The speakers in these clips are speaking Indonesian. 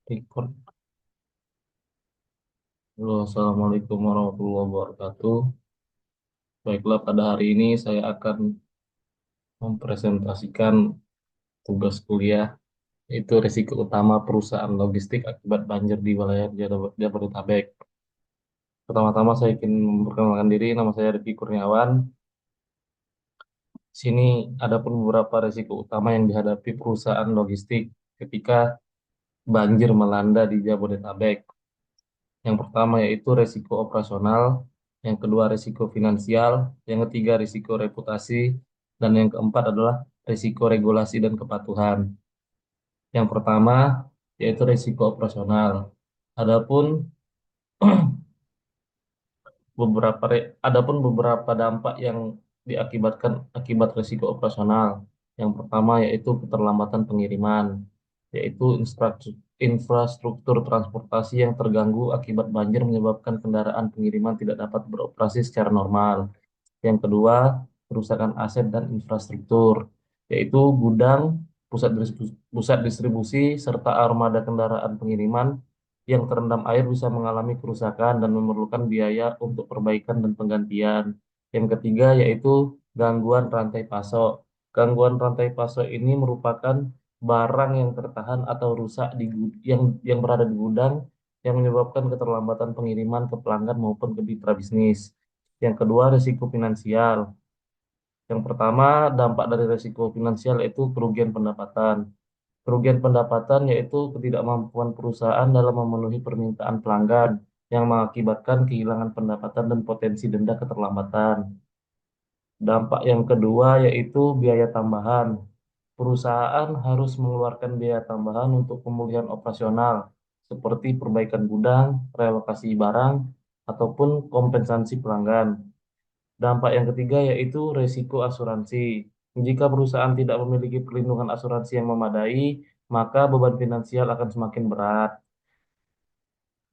Record. Halo, Assalamualaikum warahmatullahi wabarakatuh. Baiklah, pada hari ini saya akan mempresentasikan tugas kuliah, yaitu risiko utama perusahaan logistik akibat banjir di wilayah Jabodetabek. Pertama-tama saya ingin memperkenalkan diri, nama saya Rifki Kurniawan. Di sini ada pun beberapa risiko utama yang dihadapi perusahaan logistik ketika banjir melanda di Jabodetabek. Yang pertama yaitu risiko operasional, yang kedua risiko finansial, yang ketiga risiko reputasi, dan yang keempat adalah risiko regulasi dan kepatuhan. Yang pertama yaitu risiko operasional. Adapun adapun beberapa dampak yang diakibatkan akibat risiko operasional. Yang pertama yaitu keterlambatan pengiriman, yaitu infrastruktur transportasi yang terganggu akibat banjir menyebabkan kendaraan pengiriman tidak dapat beroperasi secara normal. Yang kedua, kerusakan aset dan infrastruktur, yaitu gudang, pusat distribusi, serta armada kendaraan pengiriman yang terendam air bisa mengalami kerusakan dan memerlukan biaya untuk perbaikan dan penggantian. Yang ketiga, yaitu gangguan rantai pasok. Gangguan rantai pasok ini merupakan barang yang tertahan atau rusak yang berada di gudang yang menyebabkan keterlambatan pengiriman ke pelanggan maupun ke mitra bisnis. Yang kedua, risiko finansial. Yang pertama, dampak dari risiko finansial yaitu kerugian pendapatan. Kerugian pendapatan yaitu ketidakmampuan perusahaan dalam memenuhi permintaan pelanggan yang mengakibatkan kehilangan pendapatan dan potensi denda keterlambatan. Dampak yang kedua yaitu biaya tambahan. Perusahaan harus mengeluarkan biaya tambahan untuk pemulihan operasional, seperti perbaikan gudang, relokasi barang, ataupun kompensasi pelanggan. Dampak yang ketiga yaitu resiko asuransi. Jika perusahaan tidak memiliki perlindungan asuransi yang memadai, maka beban finansial akan semakin berat.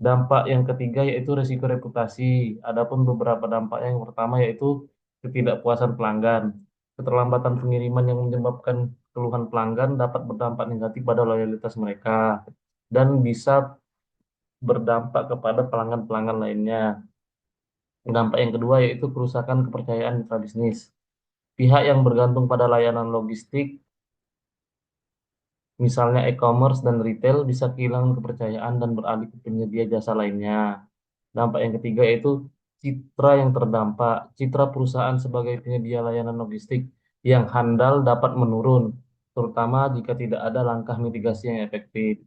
Dampak yang ketiga yaitu resiko reputasi. Adapun beberapa dampaknya, yang pertama yaitu ketidakpuasan pelanggan. Keterlambatan pengiriman yang menyebabkan keluhan pelanggan dapat berdampak negatif pada loyalitas mereka dan bisa berdampak kepada pelanggan-pelanggan lainnya. Dampak yang kedua yaitu kerusakan kepercayaan mitra bisnis. Pihak yang bergantung pada layanan logistik, misalnya e-commerce dan retail, bisa kehilangan kepercayaan dan beralih ke penyedia jasa lainnya. Dampak yang ketiga yaitu citra yang terdampak. Citra perusahaan sebagai penyedia layanan logistik yang handal dapat menurun, terutama jika tidak ada langkah mitigasi yang efektif.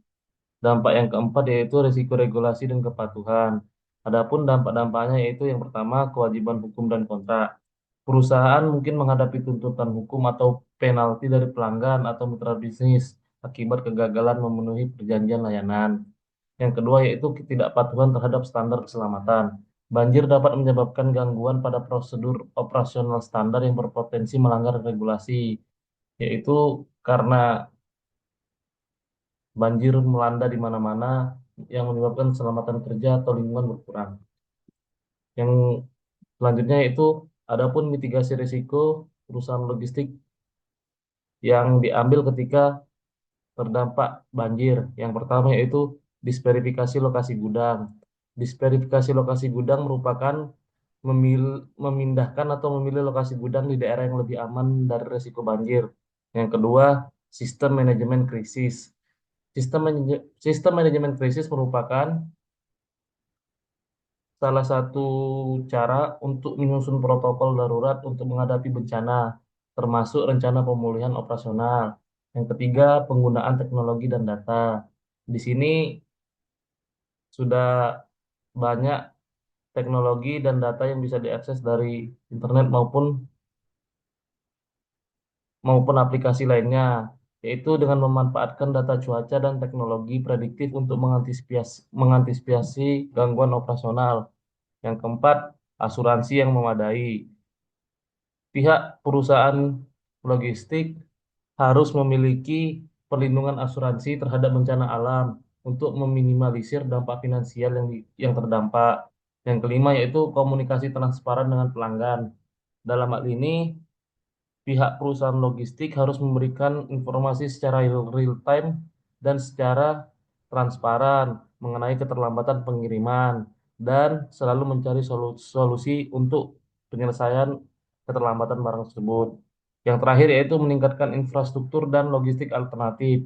Dampak yang keempat yaitu risiko regulasi dan kepatuhan. Adapun dampak-dampaknya yaitu yang pertama kewajiban hukum dan kontrak. Perusahaan mungkin menghadapi tuntutan hukum atau penalti dari pelanggan atau mitra bisnis akibat kegagalan memenuhi perjanjian layanan. Yang kedua yaitu ketidakpatuhan terhadap standar keselamatan. Banjir dapat menyebabkan gangguan pada prosedur operasional standar yang berpotensi melanggar regulasi, yaitu karena banjir melanda di mana-mana yang menyebabkan keselamatan kerja atau lingkungan berkurang. Yang selanjutnya yaitu adapun mitigasi risiko perusahaan logistik yang diambil ketika terdampak banjir. Yang pertama yaitu disverifikasi lokasi gudang. Disverifikasi lokasi gudang merupakan memindahkan atau memilih lokasi gudang di daerah yang lebih aman dari risiko banjir. Yang kedua, sistem manajemen krisis. Sistem manajemen krisis merupakan salah satu cara untuk menyusun protokol darurat untuk menghadapi bencana, termasuk rencana pemulihan operasional. Yang ketiga, penggunaan teknologi dan data. Di sini sudah banyak teknologi dan data yang bisa diakses dari internet maupun aplikasi lainnya, yaitu dengan memanfaatkan data cuaca dan teknologi prediktif untuk mengantisipasi gangguan operasional. Yang keempat, asuransi yang memadai. Pihak perusahaan logistik harus memiliki perlindungan asuransi terhadap bencana alam untuk meminimalisir dampak finansial yang terdampak. Yang kelima yaitu komunikasi transparan dengan pelanggan. Dalam hal ini, pihak perusahaan logistik harus memberikan informasi secara real time dan secara transparan mengenai keterlambatan pengiriman, dan selalu mencari solusi untuk penyelesaian keterlambatan barang tersebut. Yang terakhir yaitu meningkatkan infrastruktur dan logistik alternatif.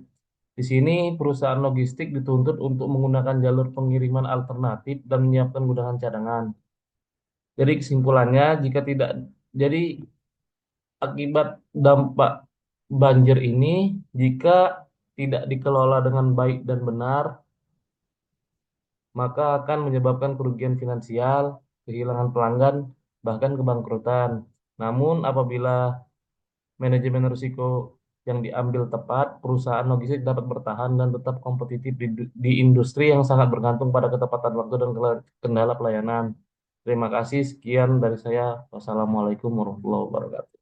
Di sini perusahaan logistik dituntut untuk menggunakan jalur pengiriman alternatif dan menyiapkan gudang cadangan. Jadi kesimpulannya, jika tidak, jadi akibat dampak banjir ini, jika tidak dikelola dengan baik dan benar, maka akan menyebabkan kerugian finansial, kehilangan pelanggan, bahkan kebangkrutan. Namun apabila manajemen risiko yang diambil tepat, perusahaan logistik dapat bertahan dan tetap kompetitif di industri yang sangat bergantung pada ketepatan waktu dan kendala pelayanan. Terima kasih, sekian dari saya. Wassalamualaikum warahmatullahi wabarakatuh.